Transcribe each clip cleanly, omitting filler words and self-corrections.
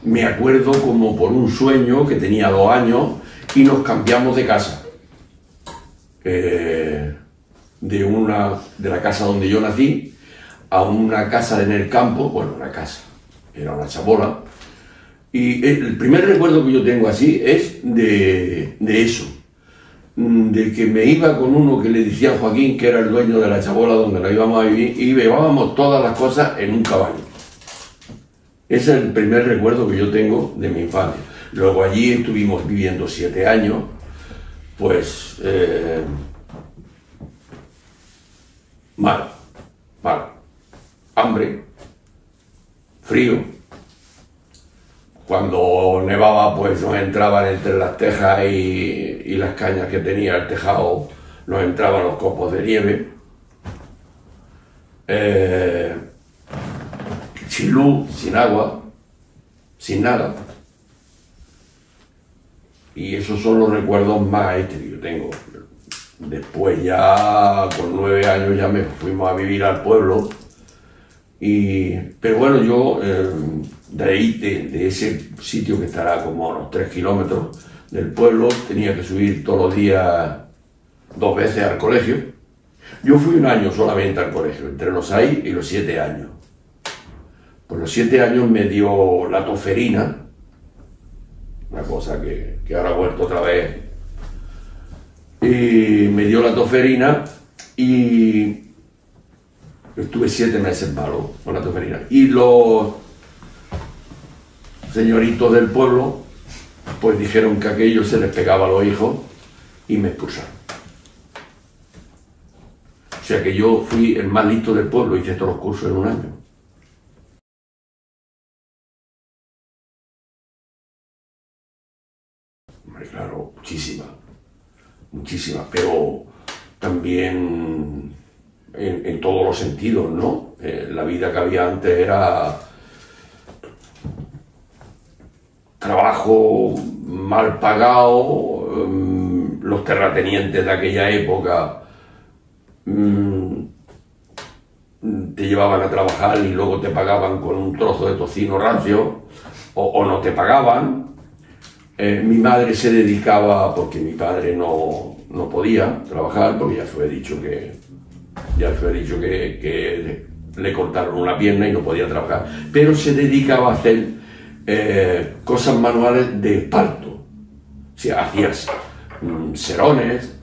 me acuerdo como por un sueño que tenía 2 años y nos cambiamos de casa. De la casa donde yo nací a una casa en el campo, bueno, una casa, era una chabola. Y el primer recuerdo que yo tengo así es de eso, de que me iba con uno que le decía Joaquín, que era el dueño de la chabola donde nos íbamos a vivir, y llevábamos todas las cosas en un caballo. Ese es el primer recuerdo que yo tengo de mi infancia. Luego allí estuvimos viviendo 7 años, pues mal, hambre, frío. Cuando nevaba, pues nos entraban entre las tejas y las cañas que tenía el tejado, nos entraban los copos de nieve. Sin luz, sin agua, sin nada. Y esos son los recuerdos más que yo tengo. Después ya, con 9 años, ya me fuimos a vivir al pueblo. Pero bueno, yo de ahí, de ese sitio que estará como a unos 3 kilómetros del pueblo, tenía que subir todos los días 2 veces al colegio. Yo fui 1 año solamente al colegio, entre los 6 y los 7 años. Por los 7 años me dio la toferina, una cosa que ahora ha vuelto otra vez, y me dio la toferina y estuve 7 meses malo con la toferina. Y los señoritos del pueblo pues dijeron que aquello se les pegaba a los hijos y me expulsaron. O sea que yo fui el más listo del pueblo, hice todos los cursos en 1 año. Claro, muchísimas, pero también en todos los sentidos, ¿no? La vida que había antes era trabajo mal pagado, los terratenientes de aquella época te llevaban a trabajar y luego te pagaban con un trozo de tocino rancio, o no te pagaban. Mi madre se dedicaba, porque mi padre no podía trabajar, porque ya os he dicho que le cortaron una pierna y no podía trabajar, pero se dedicaba a hacer cosas manuales de esparto. O sea, hacía serones,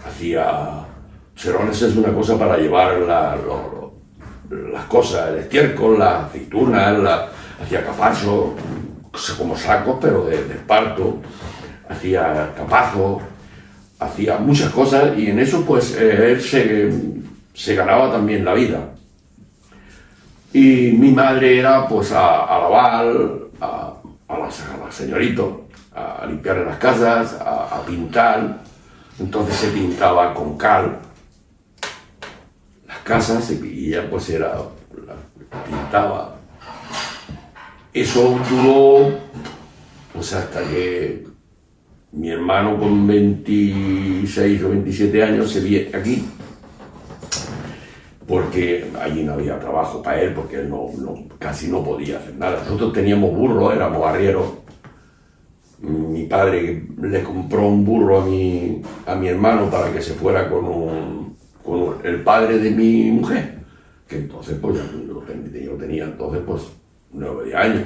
serones es una cosa para llevar las cosas, el estiércol, las aceitunas, hacía capachos, como sacos, pero de esparto, hacía capazos, hacía muchas cosas, y en eso pues él se ganaba también la vida. Y mi madre era pues a lavar, a las señoritos, a limpiar las casas, a pintar. Entonces se pintaba con cal las casas, y ella pues pintaba. Eso duró pues hasta que mi hermano con 26 o 27 años se viene aquí, porque allí no había trabajo para él, porque él casi no podía hacer nada. Nosotros teníamos burro, éramos arrieros. Mi padre le compró un burro a mi hermano para que se fuera con el padre de mi mujer, que entonces pues yo tenía entonces pues 9 o 10 años.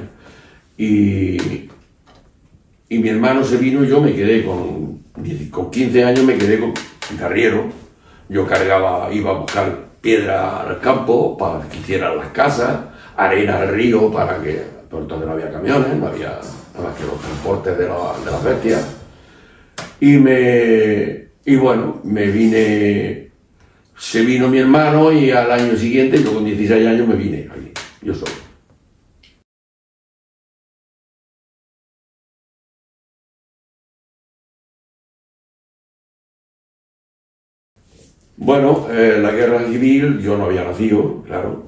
Y mi hermano se vino y yo me quedé con 15 años, me quedé con carriero. Yo iba a buscar piedra al campo para que hicieran las casas, arena al río porque entonces no había camiones, no había nada más que los transportes de las bestias. Y bueno, se vino mi hermano, y al año siguiente, yo con 16 años me vine aquí, yo solo. Bueno, la guerra civil, yo no había nacido, claro.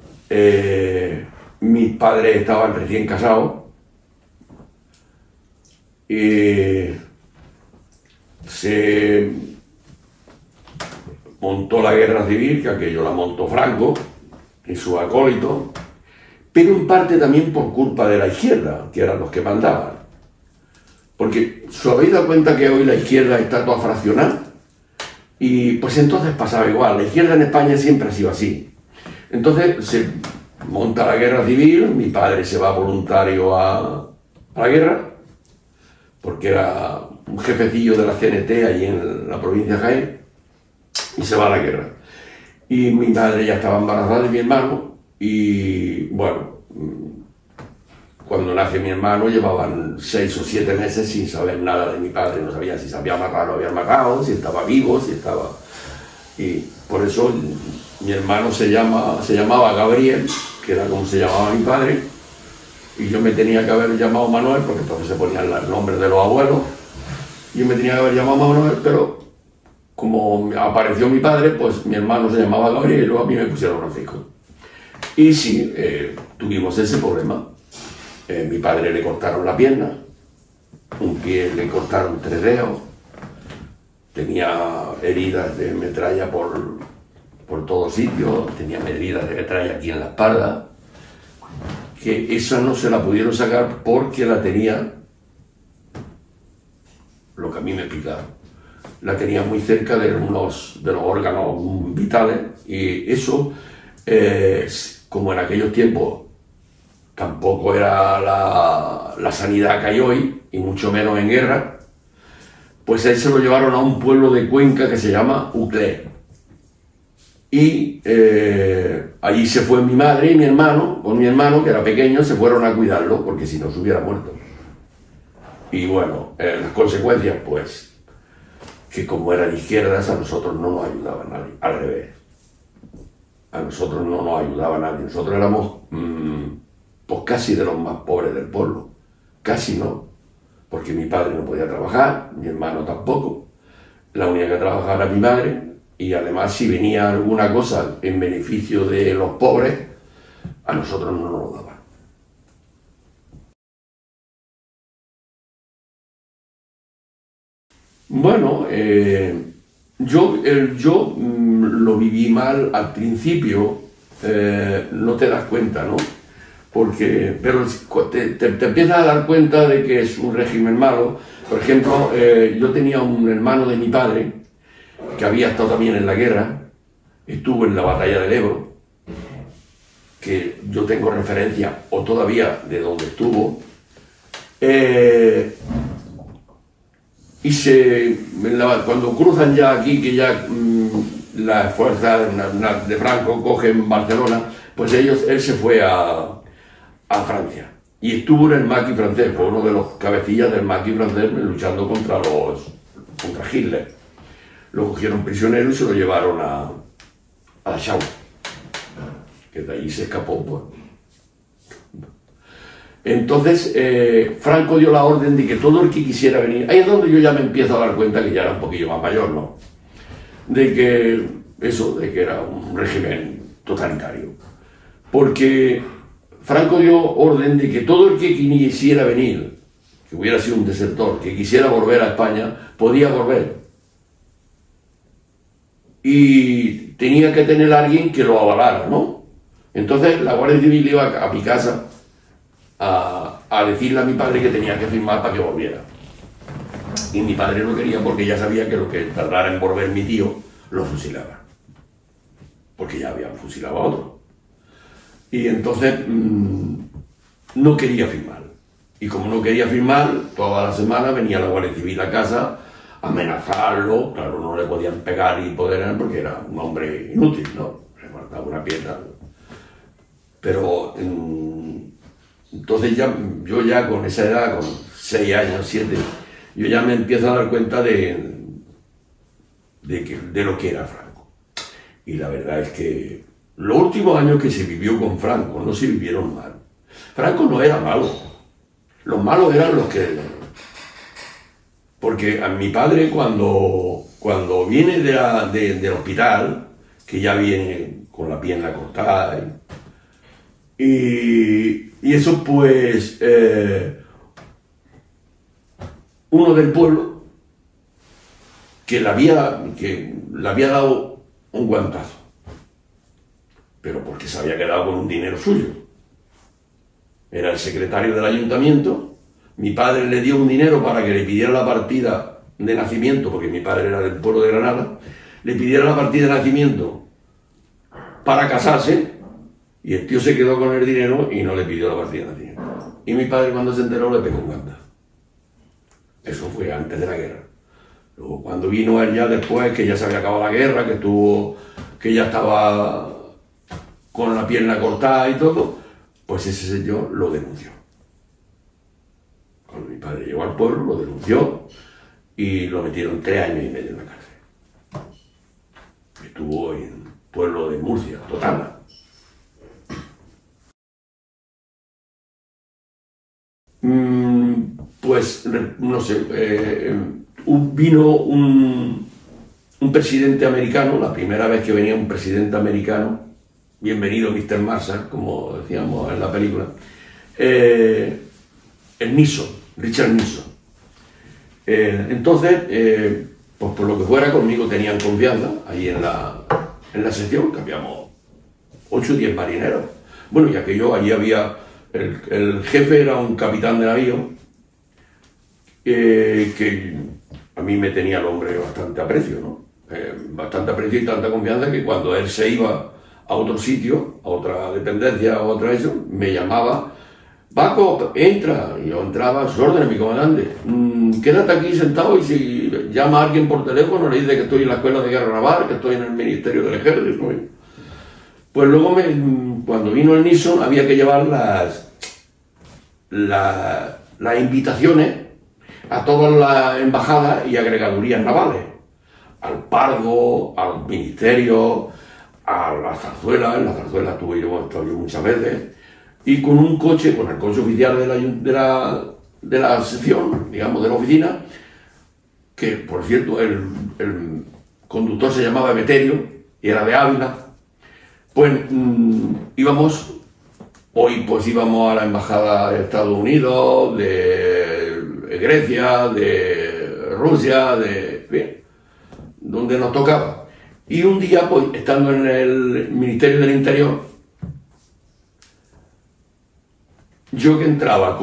Mis padres estaban recién casados. Se montó la guerra civil, que aquello la montó Franco y sus acólitos, pero en parte también por culpa de la izquierda, que eran los que mandaban. Porque se habéis dado cuenta que hoy la izquierda está toda fraccionada, y pues entonces pasaba igual. La izquierda en España siempre ha sido así. Entonces se monta la guerra civil, mi padre se va voluntario a la guerra, porque era un jefecillo de la CNT allí en la provincia de Jaén, y se va a la guerra. Y mi madre ya estaba embarazada de mi hermano, y bueno, cuando nace mi hermano llevaban 6 o 7 meses sin saber nada de mi padre, no sabían si se había matado o había matado, si estaba vivo, si estaba... Y por eso mi hermano se llamaba Gabriel, que era como se llamaba mi padre, y yo me tenía que haber llamado Manuel, porque entonces se ponían los nombres de los abuelos. Yo me tenía que haber llamado Manuel, pero como apareció mi padre, pues mi hermano se llamaba Gabriel y luego a mí me pusieron Francisco. Y sí, tuvimos ese problema. Mi padre le cortaron la pierna, un pie le cortaron 3 dedos, tenía heridas de metralla por todos sitios, tenía heridas de metralla aquí en la espalda, que esa no se la pudieron sacar porque la tenía, lo que a mí me pica, la tenía muy cerca de los órganos vitales, y eso, como en aquellos tiempos tampoco era la sanidad que hay hoy, y mucho menos en guerra, pues ahí se lo llevaron a un pueblo de Cuenca que se llama Uclé. Y allí se fue mi madre y mi hermano, con mi hermano, que era pequeño, se fueron a cuidarlo, porque si no se hubiera muerto. Y bueno, las consecuencias, pues, que como era de izquierdas, a nosotros no nos ayudaba nadie, al revés. A nosotros no nos ayudaba nadie, nosotros éramos pues casi de los más pobres del pueblo, casi no, porque mi padre no podía trabajar, mi hermano tampoco, la única que trabajaba era mi madre, y además si venía alguna cosa en beneficio de los pobres, a nosotros no nos lo daban. Bueno, yo lo viví mal al principio, no te das cuenta, ¿no? Pero te empiezas a dar cuenta de que es un régimen malo. Por ejemplo, yo tenía un hermano de mi padre que había estado también en la guerra, estuvo en la batalla del Ebro, que yo tengo referencia, o todavía, de donde estuvo, y cuando cruzan ya aquí, que ya las fuerzas de Franco cogen Barcelona, pues él se fue a Francia, y estuvo en el maquis francés, fue uno de los cabecillas del maquis francés luchando contra Hitler. Lo cogieron prisionero y se lo llevaron a Dachau, que de allí se escapó. Pues. Entonces Franco dio la orden de que todo el que quisiera venir, ahí es donde yo ya me empiezo a dar cuenta que ya era un poquillo más mayor, ¿no? De que era un régimen totalitario, porque Franco dio orden de que todo el que quisiera venir, que hubiera sido un desertor, que quisiera volver a España, podía volver. Y tenía que tener a alguien que lo avalara, ¿no? Entonces la Guardia Civil iba a mi casa a decirle a mi padre que tenía que firmar para que volviera. Y mi padre no quería, porque ya sabía que lo que tardara en volver mi tío, lo fusilaba. Porque ya habían fusilado a otro. Y entonces no quería firmar. Y como no quería firmar, toda la semana venía la Guardia Civil a casa a amenazarlo. Claro, no le podían pegar y poder, porque era un hombre inútil, ¿no? Le faltaba una piedra. Pero entonces yo ya con esa edad, con 6 años, 7, yo ya me empiezo a dar cuenta de lo que era Franco. Y la verdad es que los últimos años que se vivió con Franco no se vivieron mal. Franco no era malo. Los malos eran los que... Porque a mi padre cuando viene del hospital, que ya viene con la pierna cortada, y eso pues... uno del pueblo que le había dado un guantazo, pero porque se había quedado con un dinero suyo. Era el secretario del ayuntamiento, mi padre le dio un dinero para que le pidiera la partida de nacimiento, porque mi padre era del pueblo de Granada, le pidiera la partida de nacimiento para casarse, y el tío se quedó con el dinero y no le pidió la partida de nacimiento. Y mi padre, cuando se enteró, le pegó un ganta. Eso fue antes de la guerra. Luego, cuando vino él ya después, que ya se había acabado la guerra, que ya estaba con la pierna cortada y todo, pues ese señor lo denunció. Cuando mi padre llegó al pueblo, lo denunció y lo metieron 3 años y medio en la cárcel. Estuvo en el pueblo de Murcia, Totana. Pues, no sé, vino un presidente americano, la primera vez que venía un presidente americano, bienvenido Mr. Marshall, como decíamos en la película, el Nixon, Richard Nixon. Entonces, pues por lo que fuera, conmigo tenían confianza, ahí en la sección, que habíamos 8 o 10 marineros. Bueno, ya que yo, allí había, el jefe era un capitán de navío, que a mí me tenía el hombre bastante aprecio, ¿no? Bastante aprecio y tanta confianza que cuando él se iba a otro sitio, a otra dependencia, a otra eso, me llamaba: Paco, entra. Y yo entraba a sus órdenes, mi comandante. Quédate aquí sentado y si llama a alguien por teléfono, le dice que estoy en la Escuela de Guerra Naval, que estoy en el Ministerio del Ejército. Pues luego, cuando vino el Nixon, había que llevar las invitaciones a todas las embajadas y agregadurías navales, al Pardo, al Ministerio, a la Zarzuela. En la Zarzuela estuve yo muchas veces, y con un coche, con el coche oficial de la sección, digamos, de la oficina, que por cierto el conductor se llamaba Emeterio y era de Ávila. Pues íbamos a la embajada de Estados Unidos, de Grecia, de Rusia, donde nos tocaba. Y un día, pues, estando en el Ministerio del Interior, yo que entraba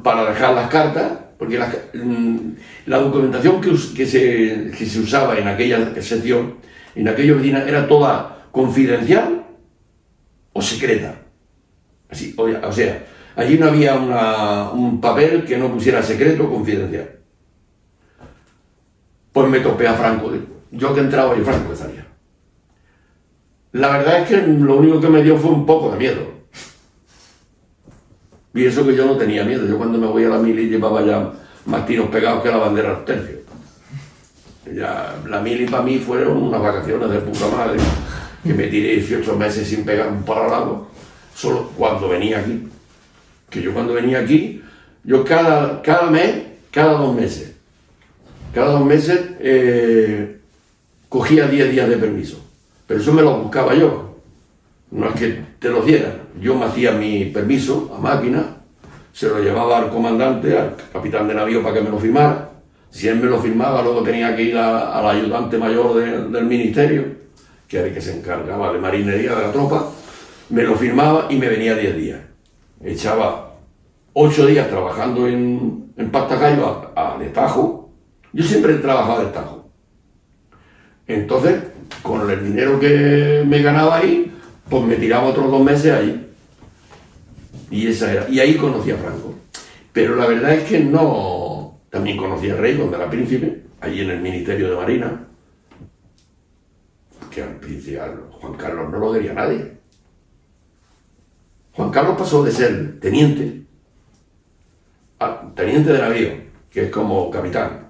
para dejar las cartas, porque la documentación que se usaba en aquella sección, en aquella oficina, era toda confidencial o secreta. Así, o sea, allí no había un papel que no pusiera secreto o confidencial. Pues me topé a Franco. Yo que entraba y Franco que salía. La verdad es que lo único que me dio fue un poco de miedo. Y eso que yo no tenía miedo. Yo cuando me voy a la mili llevaba ya más tiros pegados que la bandera del tercio. Ya, la mili para mí fueron unas vacaciones de puta madre, que me tiré 18 meses sin pegar un palo al lado, solo cuando venía aquí. Que yo cuando venía aquí, yo cada mes, cada dos meses, cogía 10 días de permiso. Pero eso me lo buscaba yo. No es que te lo dieran. Yo me hacía mi permiso a máquina, se lo llevaba al comandante, al capitán de navío, para que me lo firmara. Si él me lo firmaba, luego tenía que ir al ayudante mayor del ministerio, que era el que se encargaba de marinería de la tropa. Me lo firmaba y me venía 10 días. Echaba 8 días trabajando en Pastagallo a destajo. Yo siempre he trabajado a destajo. Entonces, con el dinero que me ganaba ahí, pues me tiraba otros 2 meses ahí. Y esa era. Y ahí conocí a Franco. Pero la verdad es que no. También conocí a Rey cuando era príncipe, allí en el Ministerio de Marina. Que al príncipe, Juan Carlos no lo quería nadie. Juan Carlos pasó de ser teniente a teniente de navío, que es como capitán,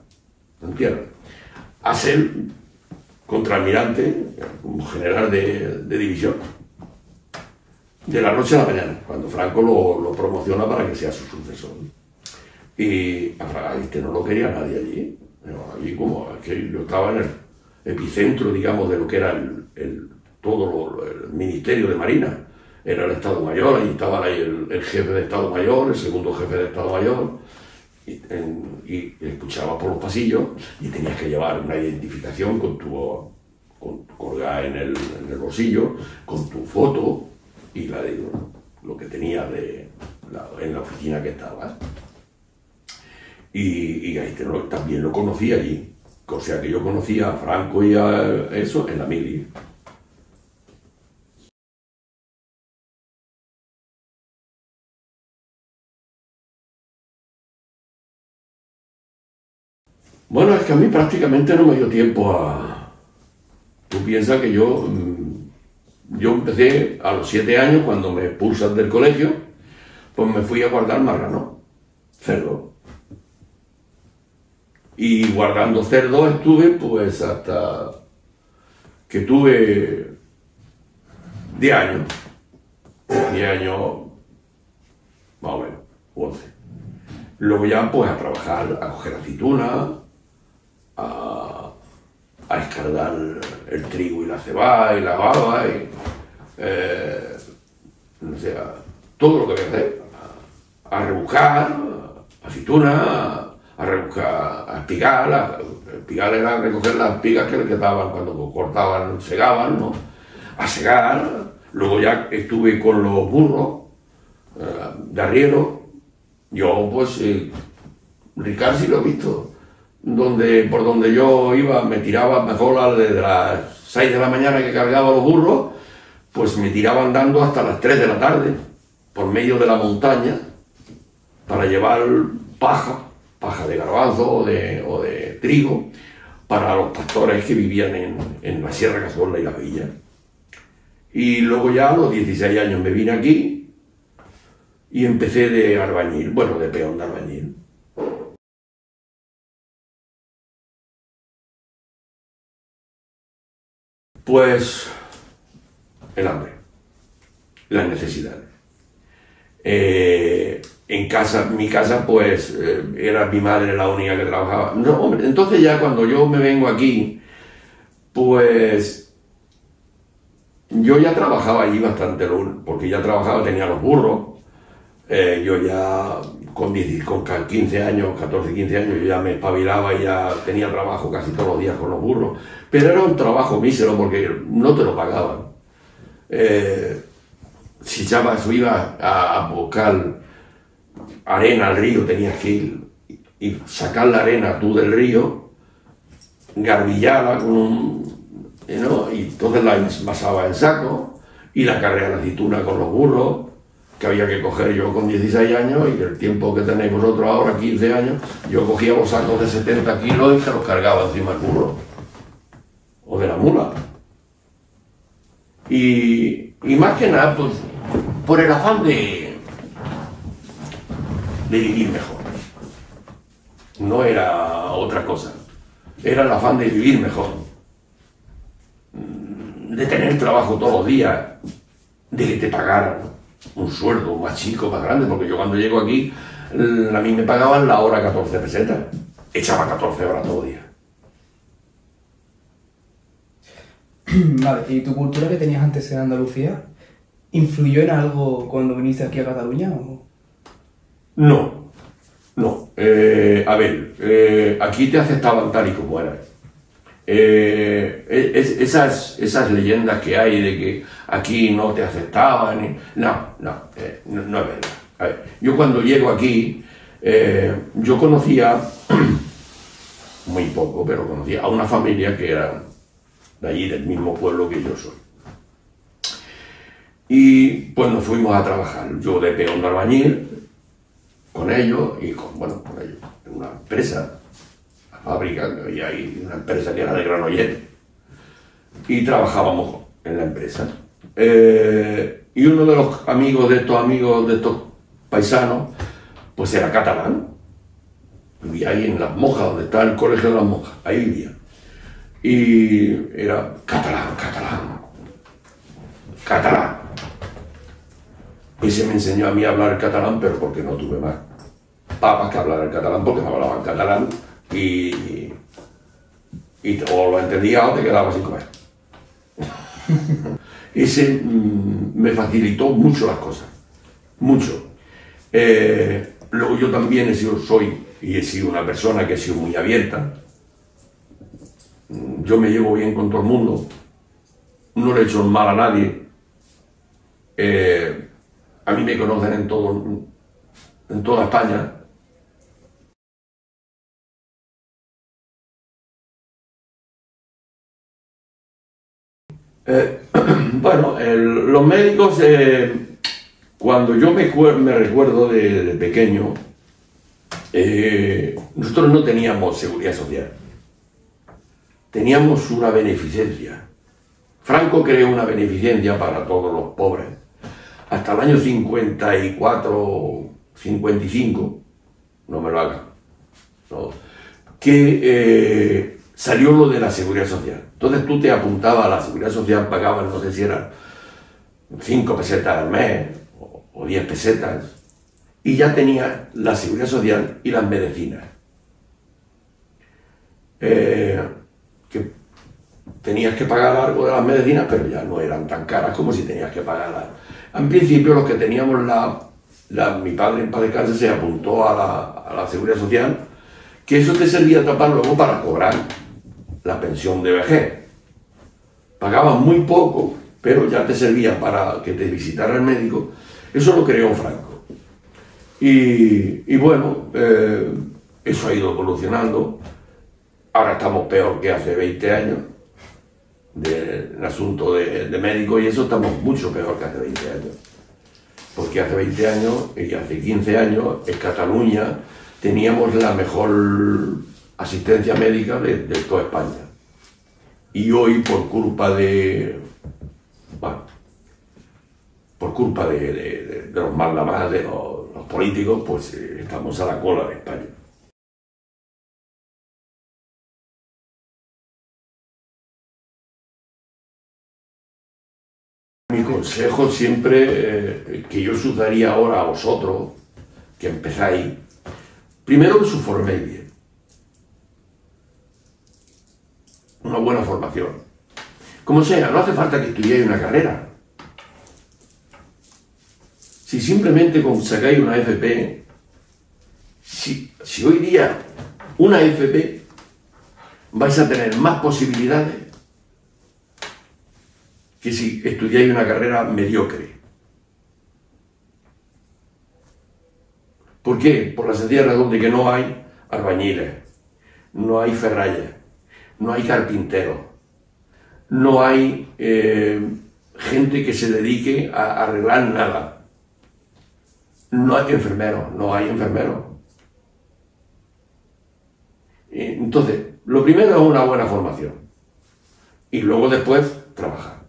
¿entiendes? A ser contraalmirante, como general de división. De la noche a la mañana, cuando Franco lo promociona para que sea su sucesor. Y a este no lo quería nadie allí. Allí como es que yo estaba en el epicentro, digamos, de lo que era todo el Ministerio de Marina. Era el Estado Mayor, ahí estaba ahí el jefe de Estado Mayor, el segundo jefe de Estado Mayor, y escuchaba por los pasillos y tenías que llevar una identificación con tu colgada en el bolsillo, con tu foto y lo que tenía de en la oficina que estaba. Y Gaitero también lo conocí allí. O sea que yo conocía a Franco y a eso en la mili. Bueno, es que a mí prácticamente no me dio tiempo a... Tú piensas que yo empecé a los 7 años, cuando me expulsan del colegio, pues me fui a guardar marrano, cerdo. Y guardando cerdo estuve pues hasta que tuve 10 años. 10 años, más o menos, 11. Luego ya pues a trabajar, a coger aceituna, a escardar el trigo y la cebada y la baba, y, no sé, todo lo que voy a hacer, a rebuscar, aceituna, a rebuscar, a espigar. Espigar era recoger las espigas que le quedaban cuando cortaban, segaban, ¿no? A segar. Luego ya estuve con los burros de arriero. Yo pues, Ricard sí lo he visto. Por donde yo iba, me tiraba mejor desde las 6 de la mañana que cargaba los burros, pues me tiraba andando hasta las 3 de la tarde, por medio de la montaña, para llevar paja de garbanzo o de trigo, para los pastores que vivían en la Sierra Cazorla y la Villa. Y luego ya a los 16 años me vine aquí y empecé de albañil, bueno, de peón de albañil. Pues el hambre, las necesidades. En casa, mi casa, pues era mi madre la única que trabajaba. No, hombre, entonces ya cuando yo me vengo aquí, pues yo ya trabajaba allí bastante, porque ya trabajaba, tenía los burros. Yo ya con 15 años, 14, 15 años, yo ya me espabilaba y ya tenía trabajo casi todos los días con los burros. Pero era un trabajo mísero porque no te lo pagaban. Si ibas a buscar arena al río, tenías que ir y sacar la arena tú del río, garbillarla ¿no? Y entonces la envasaba en saco y la cargaba la aceituna con los burros, que había que coger yo con 16 años, y el tiempo que tenéis vosotros ahora, 15 años, yo cogía los sacos de 70 kilos y se los cargaba encima del burro o de la mula. Y más que nada, pues, por el afán de vivir mejor. No era otra cosa. Era el afán de vivir mejor. De tener trabajo todos los días. De que te pagaran un sueldo más chico, más grande. Porque yo cuando llego aquí, a mí me pagaban la hora 14 pesetas. Echaba 14 horas todo el día. Vale, ¿y tu cultura que tenías antes en Andalucía influyó en algo cuando viniste aquí a Cataluña? ¿O? No. A ver, aquí te aceptaban tal y como eras. Esas leyendas que hay de que aquí no te aceptaban, no es verdad. A ver, yo cuando llego aquí, yo conocía, muy poco, pero conocía a una familia que era de allí, del mismo pueblo que yo soy. Y pues nos fuimos a trabajar, yo de peón de albañil, con ellos, y con ellos, en una empresa, la fábrica, que había ahí, una empresa que era de Granollers, y trabajábamos en la empresa. Y uno de los amigos de estos paisanos, pues era catalán, vivía ahí en Las Monjas, donde está el colegio de Las Monjas, ahí vivía. Y era catalán. Y se me enseñó a mí a hablar catalán, pero porque no tuve más papas que hablar el catalán, porque me hablaban catalán y o lo entendía o te quedabas sin comer. Ese me facilitó mucho las cosas, mucho. Luego yo también he sido una persona que he sido muy abierta. Yo me llevo bien con todo el mundo, no le he hecho mal a nadie. A mí me conocen en toda España. Bueno, los médicos, cuando yo me recuerdo de pequeño, nosotros no teníamos seguridad social, teníamos una beneficencia. Franco creó una beneficencia para todos los pobres hasta el año 54, 55, no me lo hagan, ¿no? Que salió lo de la seguridad social. Entonces tú te apuntabas a la seguridad social, pagabas, no sé si eran 5 pesetas al mes o 10 pesetas, y ya tenías la seguridad social y las medicinas. Que tenías que pagar algo de las medicinas, pero ya no eran tan caras como si tenías que pagarlas. En principio, los que teníamos mi padre en paz descanse se apuntó a la seguridad social, que eso te servía tapar luego para cobrar la pensión de vejez. Pagabas muy poco, pero ya te servía para que te visitara el médico. Eso lo creó Franco. Y bueno, eso ha ido evolucionando. Ahora estamos peor que hace 20 años del asunto de médicos, y eso estamos mucho peor que hace 20 años. Porque hace 20 años y hace 15 años en Cataluña teníamos la mejor asistencia médica de toda España. Y hoy, por culpa de los mandamás, de los políticos, pues estamos a la cola de España. Mi consejo siempre, que yo os daría ahora a vosotros, que empezáis, primero que os forméis bien. Una buena formación. Como sea, no hace falta que estudiéis una carrera. Si simplemente sacáis una FP, si hoy día una FP vais a tener más posibilidades que si estudiáis una carrera mediocre. ¿Por qué? Por la sencilla razón de que no hay albañiles, no hay ferrayas, no hay carpinteros, no hay gente que se dedique a arreglar nada, no hay enfermeros. Entonces, lo primero es una buena formación y luego después trabajar.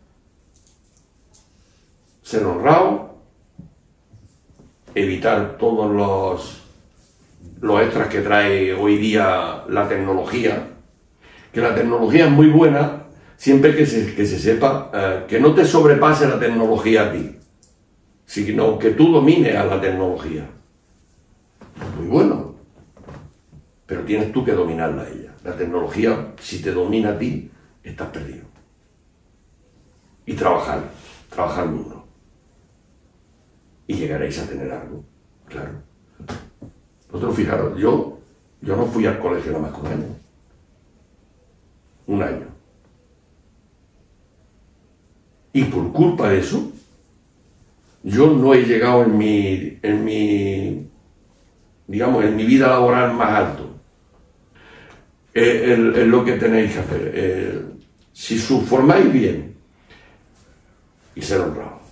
Ser honrado, evitar todos los extras que trae hoy día la tecnología, que la tecnología es muy buena siempre que se sepa que no te sobrepase la tecnología a ti, sino que tú domines a la tecnología. Muy bueno, pero tienes tú que dominarla a ella. La tecnología, si te domina a ti, estás perdido. Y trabajar duro. Y llegaréis a tener algo, claro. Vosotros fijaros, yo no fui al colegio nada más que un año. Y por culpa de eso, yo no he llegado en mi vida laboral más alto. Es lo que tenéis que hacer. Si os formáis bien y ser honrados.